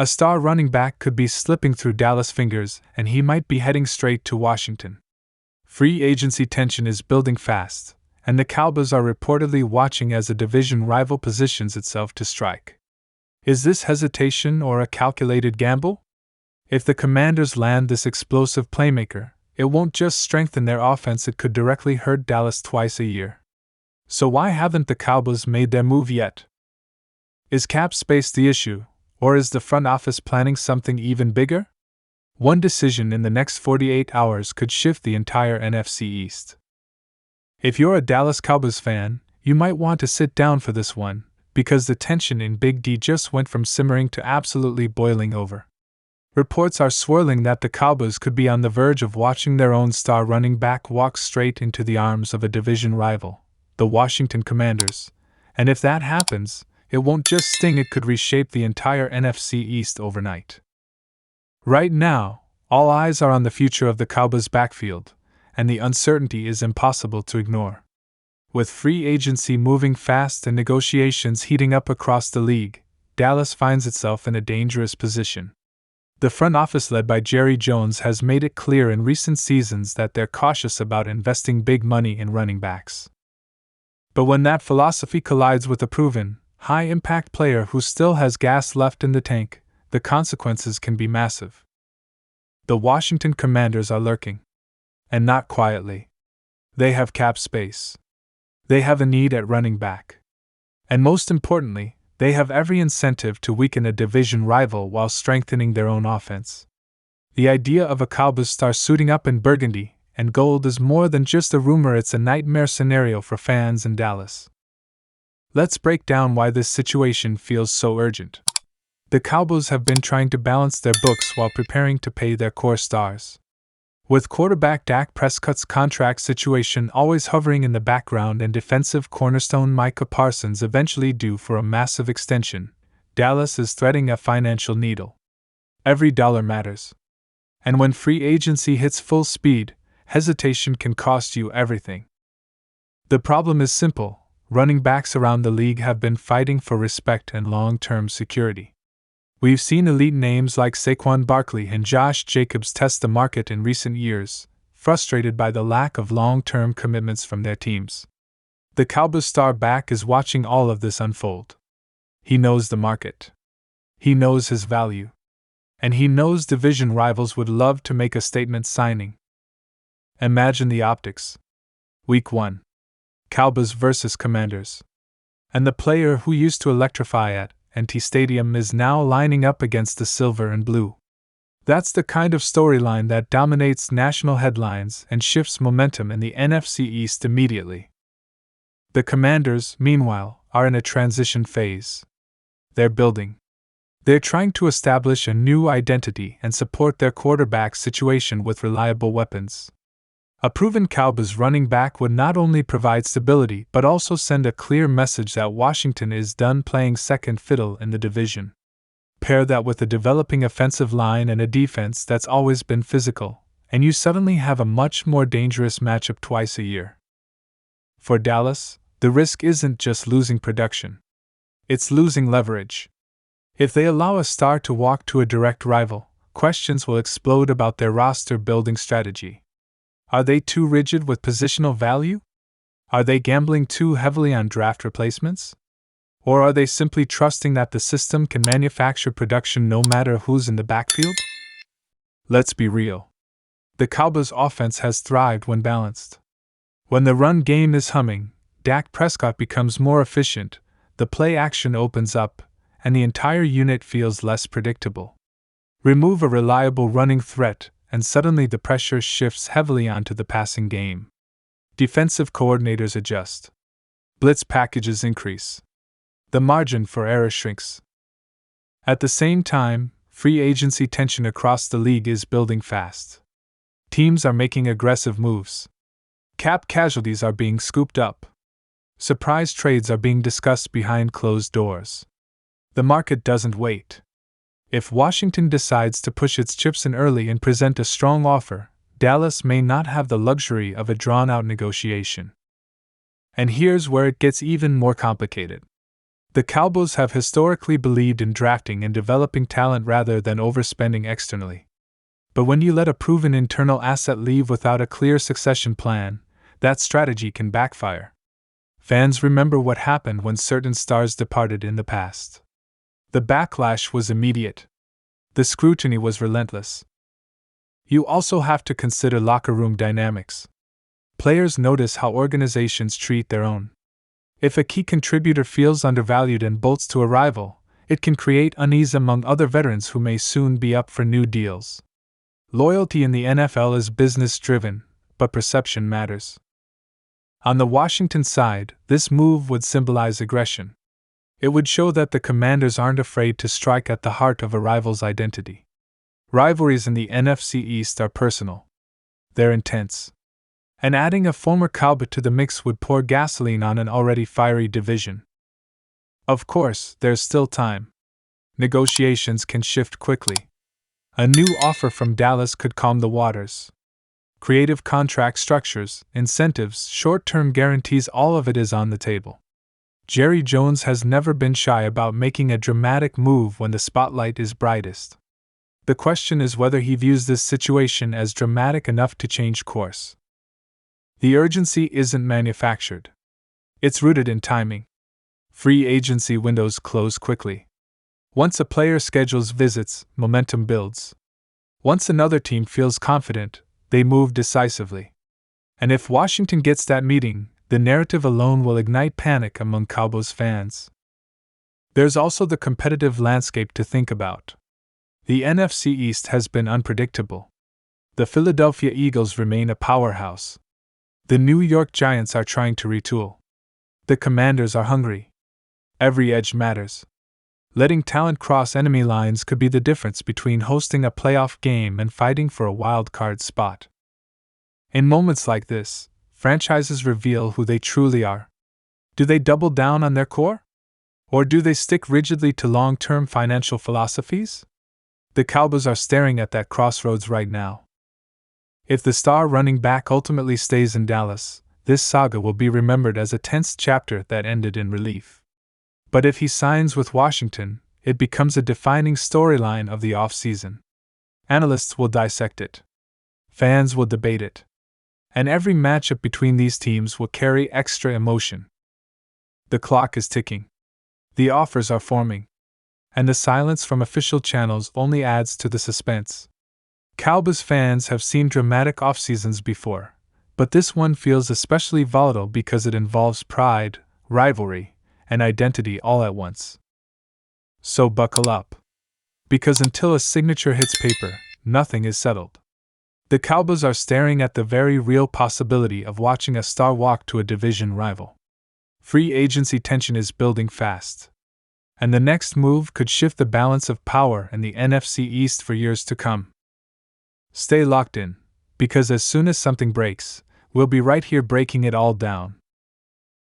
A star running back could be slipping through Dallas' fingers, and he might be heading straight to Washington. Free agency tension is building fast, and the Cowboys are reportedly watching as a division rival positions itself to strike. Is this hesitation or a calculated gamble? If the Commanders land this explosive playmaker, it won't just strengthen their offense, it could directly hurt Dallas twice a year. So why haven't the Cowboys made their move yet? Is cap space the issue, or is the front office planning something even bigger? One decision in the next 48 hours could shift the entire NFC East. If you're a Dallas Cowboys fan, you might want to sit down for this one, because the tension in Big D just went from simmering to absolutely boiling over. Reports are swirling that the Cowboys could be on the verge of watching their own star running back walk straight into the arms of a division rival, the Washington Commanders, and if that happens, it won't just sting, it could reshape the entire NFC East overnight. Right now, all eyes are on the future of the Cowboys' backfield, and the uncertainty is impossible to ignore. With free agency moving fast and negotiations heating up across the league, Dallas finds itself in a dangerous position. The front office led by Jerry Jones has made it clear in recent seasons that they're cautious about investing big money in running backs. But when that philosophy collides with a proven, high-impact player who still has gas left in the tank, the consequences can be massive. The Washington Commanders are lurking. And not quietly. They have cap space. They have a need at running back. And most importantly, they have every incentive to weaken a division rival while strengthening their own offense. The idea of a Cowboys star suiting up in burgundy and gold is more than just a rumor, it's a nightmare scenario for fans in Dallas. Let's break down why this situation feels so urgent. The Cowboys have been trying to balance their books while preparing to pay their core stars. With quarterback Dak Prescott's contract situation always hovering in the background and defensive cornerstone Micah Parsons eventually due for a massive extension, Dallas is threading a financial needle. Every dollar matters. And when free agency hits full speed, hesitation can cost you everything. The problem is simple. Running backs around the league have been fighting for respect and long-term security. We've seen elite names like Saquon Barkley and Josh Jacobs test the market in recent years, frustrated by the lack of long-term commitments from their teams. The Cowboys star back is watching all of this unfold. He knows the market. He knows his value. And he knows division rivals would love to make a statement signing. Imagine the optics. Week 1. Cowboys vs. Commanders. And the player who used to electrify at NT Stadium is now lining up against the silver and blue. That's the kind of storyline that dominates national headlines and shifts momentum in the NFC East immediately. The Commanders, meanwhile, are in a transition phase. They're building. They're trying to establish a new identity and support their quarterback situation with reliable weapons. A proven Cowboys running back would not only provide stability but also send a clear message that Washington is done playing second fiddle in the division. Pair that with a developing offensive line and a defense that's always been physical, and you suddenly have a much more dangerous matchup twice a year. For Dallas, the risk isn't just losing production. It's losing leverage. If they allow a star to walk to a direct rival, questions will explode about their roster-building strategy. Are they too rigid with positional value? Are they gambling too heavily on draft replacements? Or are they simply trusting that the system can manufacture production no matter who's in the backfield? Let's be real. The Cowboys' offense has thrived when balanced. When the run game is humming, Dak Prescott becomes more efficient, the play action opens up, and the entire unit feels less predictable. Remove a reliable running threat, and suddenly the pressure shifts heavily onto the passing game. Defensive coordinators adjust. Blitz packages increase. The margin for error shrinks. At the same time, free agency tension across the league is building fast. Teams are making aggressive moves. Cap casualties are being scooped up. Surprise trades are being discussed behind closed doors. The market doesn't wait. If Washington decides to push its chips in early and present a strong offer, Dallas may not have the luxury of a drawn-out negotiation. And here's where it gets even more complicated. The Cowboys have historically believed in drafting and developing talent rather than overspending externally. But when you let a proven internal asset leave without a clear succession plan, that strategy can backfire. Fans remember what happened when certain stars departed in the past. The backlash was immediate. The scrutiny was relentless. You also have to consider locker room dynamics. Players notice how organizations treat their own. If a key contributor feels undervalued and bolts to a rival, it can create unease among other veterans who may soon be up for new deals. Loyalty in the NFL is business-driven, but perception matters. On the Washington side, this move would symbolize aggression. It would show that the Commanders aren't afraid to strike at the heart of a rival's identity. Rivalries in the NFC East are personal. They're intense. And adding a former Cowboy to the mix would pour gasoline on an already fiery division. Of course, there's still time. Negotiations can shift quickly. A new offer from Dallas could calm the waters. Creative contract structures, incentives, short-term guarantees, all of it is on the table. Jerry Jones has never been shy about making a dramatic move when the spotlight is brightest. The question is whether he views this situation as dramatic enough to change course. The urgency isn't manufactured. It's rooted in timing. Free agency windows close quickly. Once a player schedules visits, momentum builds. Once another team feels confident, they move decisively. And if Washington gets that meeting, the narrative alone will ignite panic among Cowboys fans. There's also the competitive landscape to think about. The NFC East has been unpredictable. The Philadelphia Eagles remain a powerhouse. The New York Giants are trying to retool. The Commanders are hungry. Every edge matters. Letting talent cross enemy lines could be the difference between hosting a playoff game and fighting for a wild card spot. In moments like this, franchises reveal who they truly are. Do they double down on their core? Or do they stick rigidly to long-term financial philosophies? The Cowboys are staring at that crossroads right now. If the star running back ultimately stays in Dallas, this saga will be remembered as a tense chapter that ended in relief. But if he signs with Washington, it becomes a defining storyline of the offseason. Analysts will dissect it. Fans will debate it. And every matchup between these teams will carry extra emotion. The clock is ticking. The offers are forming. And the silence from official channels only adds to the suspense. Cowboys fans have seen dramatic off-seasons before, but this one feels especially volatile because it involves pride, rivalry, and identity all at once. So buckle up. Because until a signature hits paper, nothing is settled. The Cowboys are staring at the very real possibility of watching a star walk to a division rival. Free agency tension is building fast. And the next move could shift the balance of power in the NFC East for years to come. Stay locked in, because as soon as something breaks, we'll be right here breaking it all down.